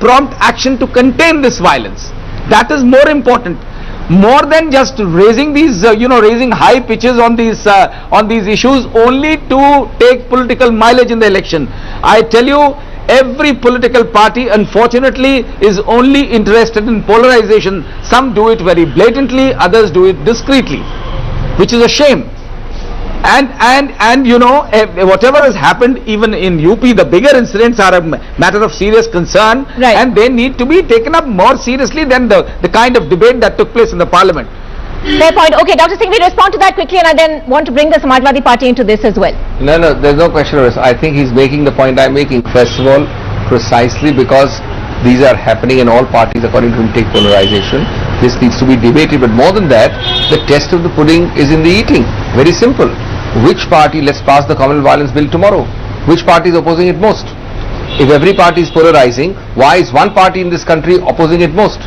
prompt action to contain this violence. That is more important. More than just raising these, raising high pitches on these issues only to take political mileage in the election. I tell you, every political party, unfortunately, is only interested in polarization. Some do it very blatantly, others do it discreetly, which is a shame. And whatever has happened even in UP, the bigger incidents are a matter of serious concern, right, and they need to be taken up more seriously than the kind of debate that took place in the parliament. Fair point. Okay, Dr. Singh, we respond to that quickly, and I then want to bring the Samajwadi Party into this as well. No, there's no question of this. I think he's making the point I'm making. First of all, precisely because these are happening in all parties according to him, take polarization. This needs to be debated, but more than that, the test of the pudding is in the eating. Very simple. Which party, let's pass the communal violence bill tomorrow. Which party is opposing it most? If every party is polarizing, why is one party in this country opposing it most?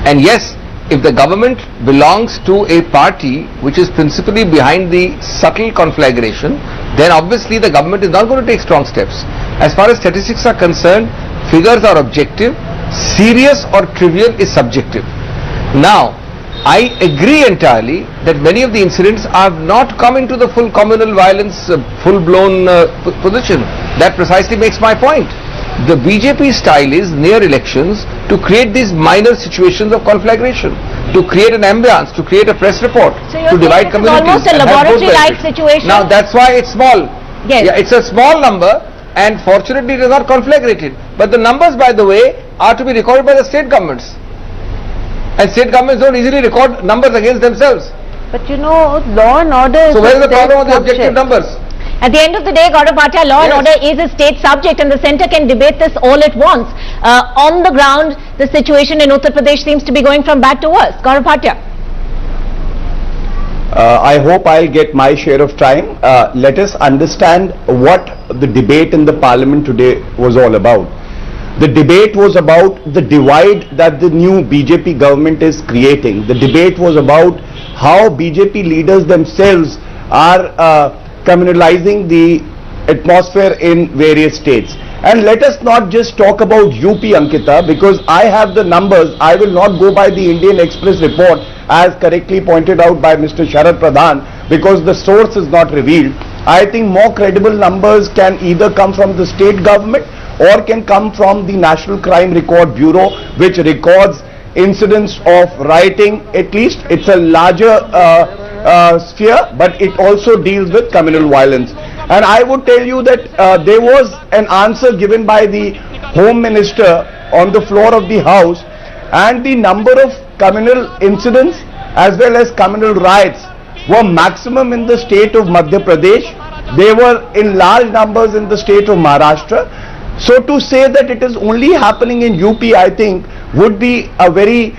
And yes, if the government belongs to a party which is principally behind the subtle conflagration, then obviously the government is not going to take strong steps. As far as statistics are concerned, figures are objective, serious or trivial is subjective. Now, I agree entirely that many of the incidents have not come into the full communal violence, full-blown position. That precisely makes my point. The BJP style is near elections to create these minor situations of conflagration, to create an ambience, to create a press report, so to divide communities. Almost a laboratory-like situation. Now that's why it's small. Yes. Yeah, it's a small number, and fortunately it is not conflagrated. But the numbers, by the way, are to be recorded by the state governments. And state governments don't easily record numbers against themselves. But law and order is so where is the problem with the objective numbers? At the end of the day, Gaurav Bhatia, law and order is a state subject, and the centre can debate this all it wants. On the ground, the situation in Uttar Pradesh seems to be going from bad to worse. Gaurav Bhatia. I hope I'll get my share of time. Let us understand what the debate in the parliament today was all about. The debate was about the divide that the new BJP government is creating. The debate was about how BJP leaders themselves are communalizing the atmosphere in various states. And let us not just talk about UP, Ankita, because I have the numbers. I will not go by the Indian Express report as correctly pointed out by Mr. Sharad Pradhan, because the source is not revealed. I think more credible numbers can either come from the state government or can come from the National Crime Record Bureau, which records incidents of rioting. At least it's a larger sphere, but it also deals with communal violence. And I would tell you that there was an answer given by the Home Minister on the floor of the House, and the number of communal incidents as well as communal riots were maximum in the state of Madhya Pradesh. They were in large numbers in the state of Maharashtra. So to say that it is only happening in UP, I think, would be a very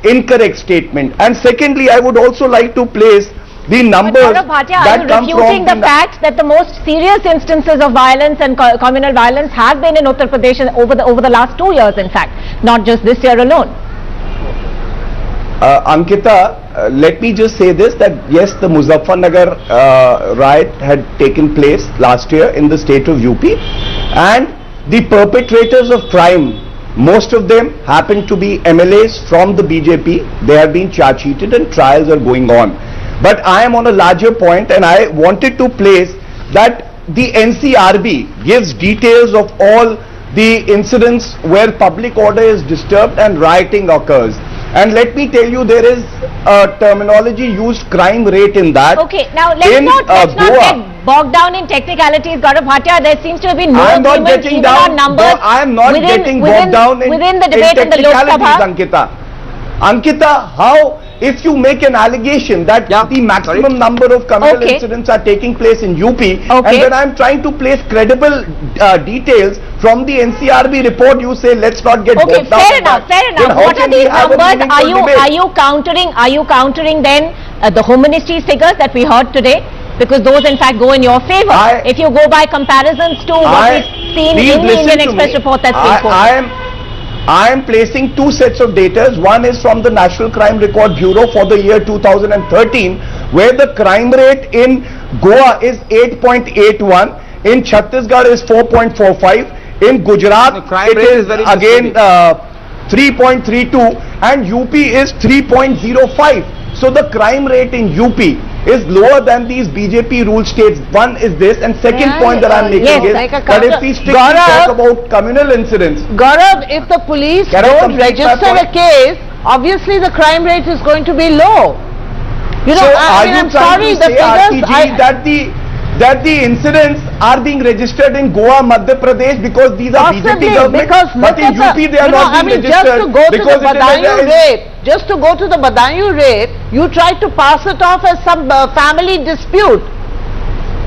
incorrect statement. And secondly, I would also like to place the numbers that come from... Are you refuting the fact that the most serious instances of violence and communal violence have been in Uttar Pradesh over the last 2 years, in fact, not just this year alone? Ankita, let me just say this, that yes, the Muzaffarnagar riot had taken place last year in the state of UP, and the perpetrators of crime, most of them happen to be MLAs from the BJP. They have been charge sheeted and trials are going on. But I am on a larger point, and I wanted to place that the NCRB gives details of all the incidents where public order is disturbed and rioting occurs. And let me tell you, there is a terminology used, crime rate, in that. Okay, now let's not get bogged down in technicalities, Gaurav Bhatia. There seems to have been no agreement even on numbers. I am not getting bogged down in within the debate in the Lok Sabha. Ankita, how, if you make an allegation that the maximum number of communal incidents are taking place in UP, and then I am trying to place credible details from the NCRB report, you say let's not get bogged down. Fair enough. What are these numbers? Are you countering then the Home Ministry's figures that we heard today? Because those in fact go in your favor. If you go by comparisons to what we've seen in the Indian Express report that's being quoted. I am placing two sets of data. One is from the National Crime Record Bureau for the year 2013, where the crime rate in Goa is 8.81, in Chhattisgarh is 4.45, In Gujarat, The crime it rate is is very again 3.32 and UP is 3.05. So the crime rate in UP is lower than these BJP ruled states. One is this, and second point that I'm making yes, is like a that if counter- we strictly Gaurav- talk about communal incidents, Gaurav, if the police Can I don't complete my register a point? case, obviously the crime rate is going to be low. You know, so I are mean, you I'm trying sorry, to the say, figures, RTG, that the incidents are being registered in Goa, Madhya Pradesh because these are BJP possibly, government, because but look in at UP the, they are you know, not I being mean, just registered to go to because the it is Badaयूं a- rape, just to go to the Badaयूं rape, you tried to pass it off as some family dispute.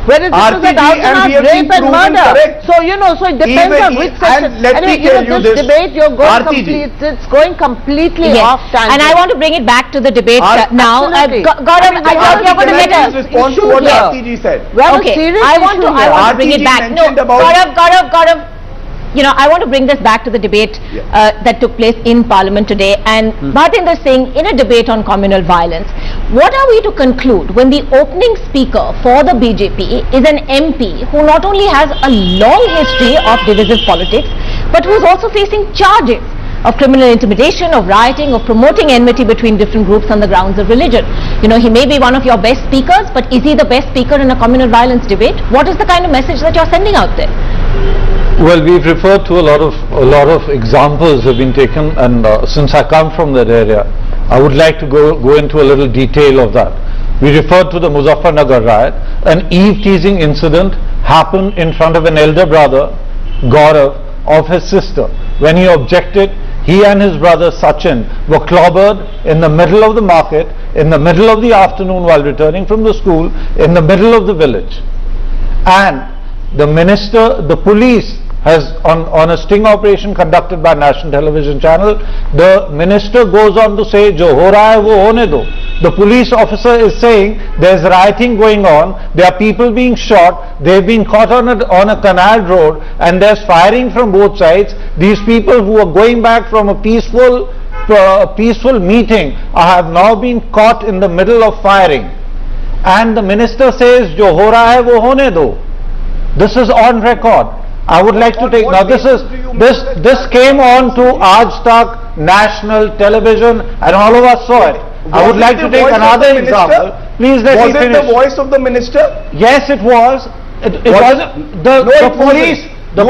Whereas this is RTG, an out and and out we have rape been and proven murder. correct. So, you know, so it depends Even on which section. and let me Anyway, tell you this this, debate, you're going RTG. it's going completely Yes. off tangent. And I want to bring it back to the debate now. Absolutely. Gaurav, I thought you're going to Can I get please a... respond to issue what here. RTG said? We have a Okay, serious I want issue to here. bring it RTG back. No, mentioned about- Gaurav, you know, I want to bring this back to the debate that took place in Parliament today. And Bhartinder Singh, in a debate on communal violence, what are we to conclude when the opening speaker for the BJP is an MP who not only has a long history of divisive politics, but who is also facing charges of criminal intimidation, of rioting, of promoting enmity between different groups on the grounds of religion? You know, he may be one of your best speakers, but is he the best speaker in a communal violence debate? What is the kind of message that you're sending out there? Well, we've referred to a lot of examples have been taken, and since I come from that area, I would like to go into a little detail of that. We referred to the Muzaffarnagar riot. An eve-teasing incident happened in front of an elder brother, Gaurav, of his sister. When he objected, he and his brother Sachin were clobbered in the middle of the market, in the middle of the afternoon while returning from the school, in the middle of the village. And the minister, the police has, on a sting operation conducted by National Television Channel, the minister goes on to say, "Jo ho raha hai wo hone do." The police officer is saying there's rioting going on, there are people being shot, they've been caught on a canal road, and there's firing from both sides. These people who are going back from a peaceful meeting have now been caught in the middle of firing. And the minister says, "Jo ho raha hai wo hone do." This is on record. I would like to take, now this came on to Aaj Tak national television and all of us saw it. I would like to take another example. Please let me finish. Was it the voice of the minister? Yes, it was. It was the police. The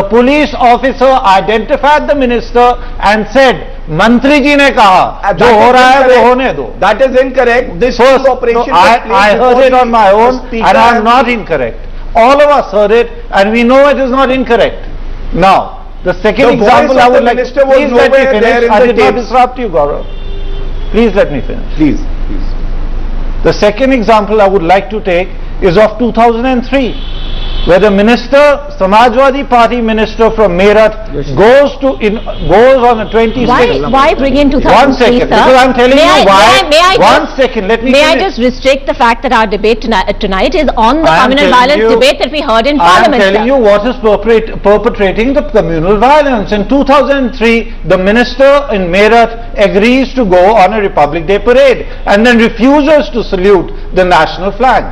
police officer identified the minister and said, "Mantri ji ne kaha, jo ho raha hai wo hone do." That is incorrect. This First, operation I heard it on my own and I am not incorrect. All of us heard it and we know it is not incorrect. Now, the second example I would like to, please let me finish. I did not disrupt you, Gaurav. Please let me finish. Please. The second example I would like to take is of 2003, where the minister, Samajwadi Party minister from Meerut, goes on a 26. Why bring in 2003, One second, sir? because I'm telling you why. One second, let me May I finish. just restrict the fact that our debate tonight is on the I am communal telling violence you- debate that we heard in I am Parliament, telling sir. you what is perpetrating the communal violence. In 2003, the minister in Meerut agrees to go on a Republic Day parade and then refuses to salute the national flag.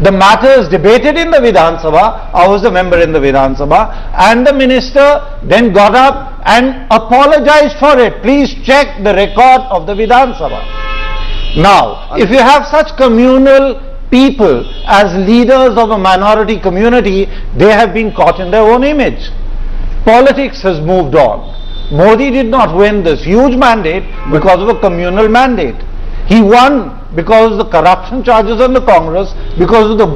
The matter is debated in the Vidhan Sabha. I was a member in the Vidhan Sabha, and the minister then got up and apologized for it. Please check the record of the Vidhan Sabha. Now, if you have such communal people as leaders of a minority community, they have been caught in their own image. Politics has moved on. Modi did not win this huge mandate because of a communal mandate. He won because of the corruption charges on the Congress, because of the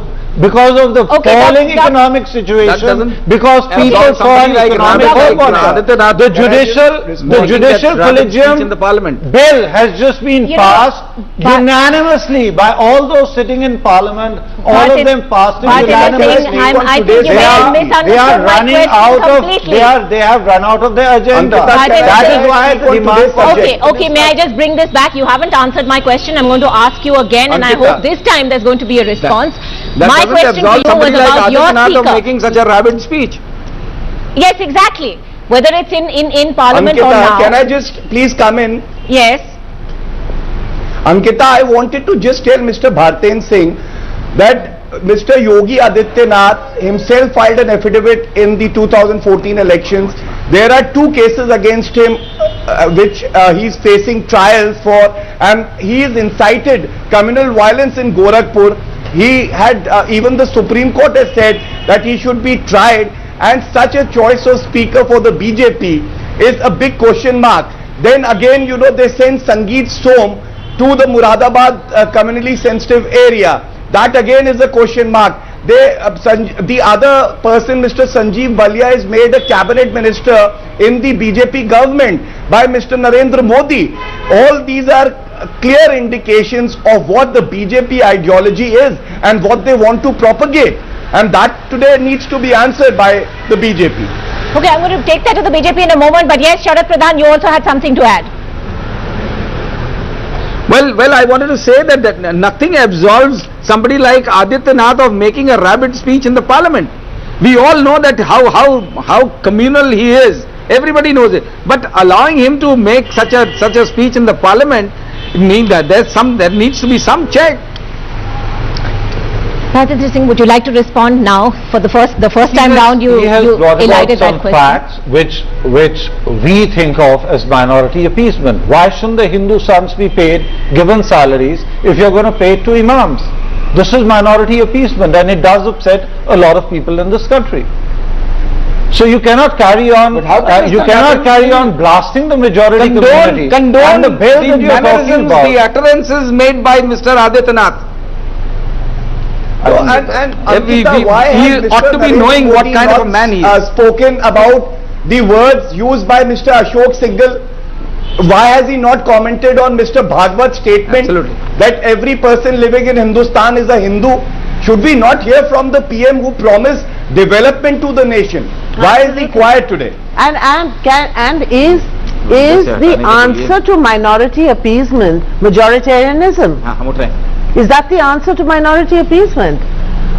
falling economic situation, because people saw an economic hope on it. The judicial collegium in the Parliament bill has just been passed unanimously by all those sitting in Parliament. All of them passed it unanimously. I think you may have misunderstood my question completely. They have run out of their agenda. That is why the demand. Okay, may I just bring this back? You haven't answered my question. I'm going to ask you again, and I hope this time there's going to be a response. My question to you was about your speaker. of making such a rabid speech. Yes, exactly. Whether it's in Parliament or Ankita, now. can I just please come in? Yes. Ankita, I wanted to just tell Mr. Bhartinder Singh that Mr. Yogi Adityanath himself filed an affidavit in the 2014 elections. There are 2 cases against him which he is facing trials for, and he is incited communal violence in Gorakhpur. He had, even the Supreme Court has said that he should be tried, and such a choice of speaker for the BJP is a big question mark. Then again, you know, they sent Sangeet Som to the Muradabad communally sensitive area. That again is a question mark. The other person, Mr. Sanjeev Balia, is made a cabinet minister in the BJP government by Mr. Narendra Modi. All these are clear indications of what the BJP ideology is and what they want to propagate. And that today needs to be answered by the BJP. Okay, I'm going to take that to the BJP in a moment, but yes, Sharad Pradhan, you also had something to add. Well, I wanted to say that nothing absolves somebody like Adityanath of making a rabid speech in the parliament. We all know that how communal he is. Everybody knows it. But allowing him to make such a speech in the parliament means that there needs to be some check. Rajendra Singh, would you like to respond now? For the first time round, you elided that question. Facts which we think of as minority appeasement. Why shouldn't the Hindu sons be paid, given salaries, if you're going to pay it to imams? This is minority appeasement, and it does upset a lot of people in this country. So you cannot carry on. You cannot carry on blasting the majority community. Condone the bill that you're talking about. The utterances made by Mr. Adityanath. Why he ought to be knowing what kind of a man he is. Spoken about the words used by Mr. Ashok Singhal. Why has he not commented on Mr. Bhagwat's statement that every person living in Hindustan is a Hindu? Should we not hear from the PM who promised development to the nation? Why is he quiet today? And is the answer to minority appeasement majoritarianism? Is that the answer to minority appeasement?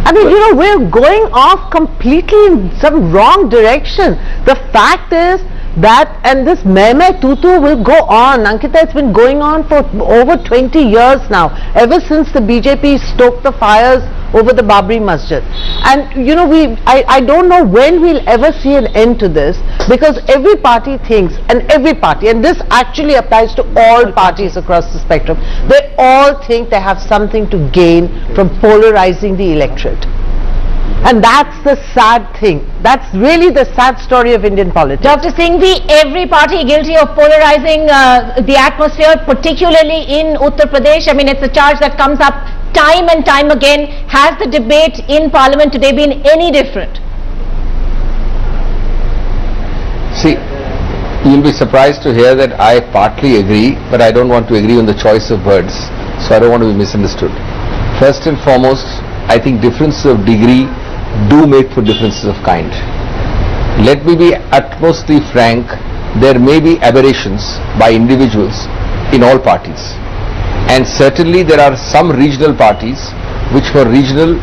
I mean, you know, we're going off completely in some wrong direction. The fact is that, and this meh tutu will go on. Ankita, it's been going on for over 20 years now, ever since the BJP stoked the fires over the Babri Masjid. And you know, I don't know when we'll ever see an end to this, because every party thinks, and this actually applies to all parties across the spectrum, they all think they have something to gain from polarizing the electorate. And that's the sad thing. That's really the sad story of Indian politics. Dr. Singhvi, every party guilty of polarizing the atmosphere, particularly in Uttar Pradesh. I mean, it's a charge that comes up time and time again. Has the debate in Parliament today been any different? See, you'll be surprised to hear that I partly agree, but I don't want to agree on the choice of words. So I don't want to be misunderstood. First and foremost, I think differences of degree do make for differences of kind. Let me be utmostly frank, there may be aberrations by individuals in all parties. And certainly there are some regional parties which for regional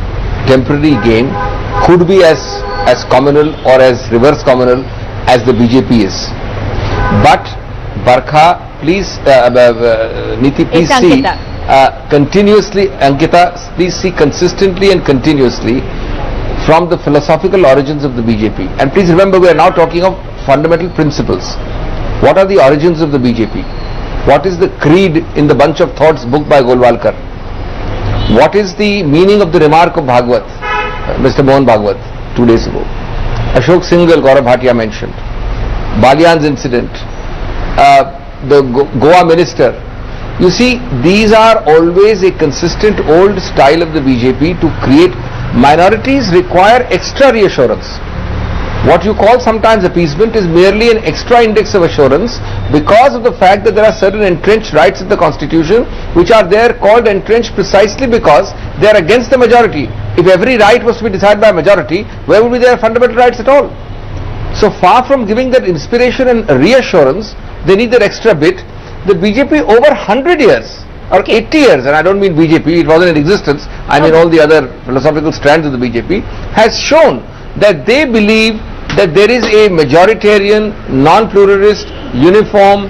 temporary gain could be as communal or as reverse communal as the BJP is. But Barkha, please, Niti, please see continuously, Ankita, please see consistently and continuously from the philosophical origins of the BJP. And please remember, we are now talking of fundamental principles. What are the origins of the BJP? What is the creed in the Bunch of Thoughts book by Golwalkar? What is the meaning of the remark of Bhagwat, Mr. Mohan Bhagwat, 2 days ago? Ashok Singhal, Gaurav Bhatia mentioned. Balyan's incident. The Goa minister. You see, these are always a consistent old style of the BJP to create. Minorities require extra reassurance. What you call sometimes appeasement is merely an extra index of assurance because of the fact that there are certain entrenched rights in the constitution which are there called entrenched precisely because they are against the majority. If every right was to be decided by a majority, where would be their fundamental rights at all? So far from giving that inspiration and reassurance, they need that extra bit. The BJP over 100 years or 80 years, and I don't mean BJP, it wasn't in existence, I mean all the other philosophical strands of the BJP, has shown that they believe that there is a majoritarian, non-pluralist, uniform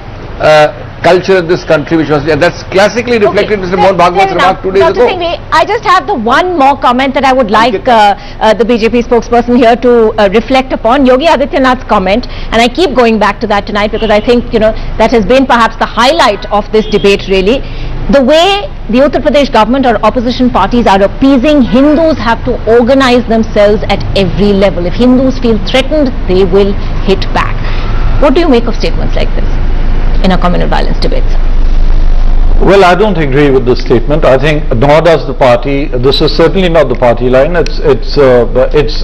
culture in this country which was, and that's classically reflected in Mr. Mohan Bhagwat's remark 2 days ago. Singhvi, I just have the one more comment that I would like the BJP spokesperson here to reflect upon, Yogi Adityanath's comment, and I keep going back to that tonight because I think, you know, that has been perhaps the highlight of this debate really. The way the Uttar Pradesh government or opposition parties are appeasing Hindus have to organize themselves at every level. If Hindus feel threatened, they will hit back. What do you make of statements like this in a communal violence debate, sir? Well, I don't agree with this statement. I think nor does the party. This is certainly not the party line. It's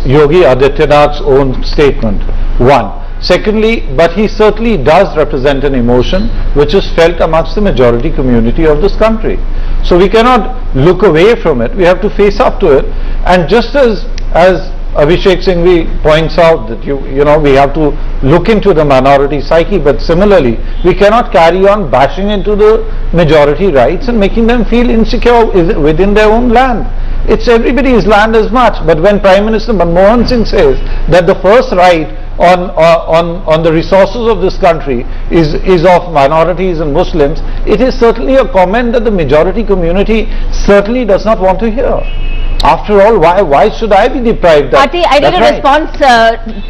Yogi Adityanath's own statement. One. Secondly, but he certainly does represent an emotion which is felt amongst the majority community of this country. So we cannot look away from it. We have to face up to it. And just as Abhishek Singhvi points out that you know we have to look into the minority psyche, but similarly we cannot carry on bashing into the majority rights and making them feel insecure within their own land. It's everybody's land as much. But when Prime Minister Manmohan Singh says that the first right on the resources of this country is of minorities and Muslims, it is certainly a comment that the majority community certainly does not want to hear. After all, why should I be deprived? Party, I need a response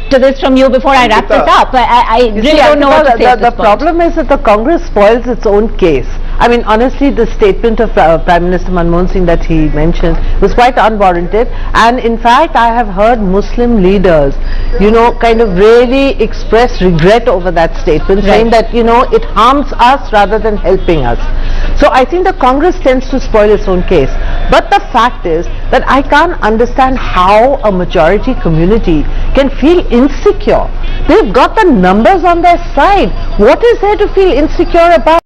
to this from you before I wrap this up. I really don't know what to say. The problem is that the Congress spoils its own case. I mean, honestly, the statement of Prime Minister Manmohan Singh that he mentioned was quite unwarranted. And in fact, I have heard Muslim leaders, you know, kind of really express regret over that statement, saying that, you know, it harms us rather than helping us. So I think the Congress tends to spoil its own case. But the fact is that I can't understand how a majority community can feel insecure. They've got the numbers on their side. What is there to feel insecure about?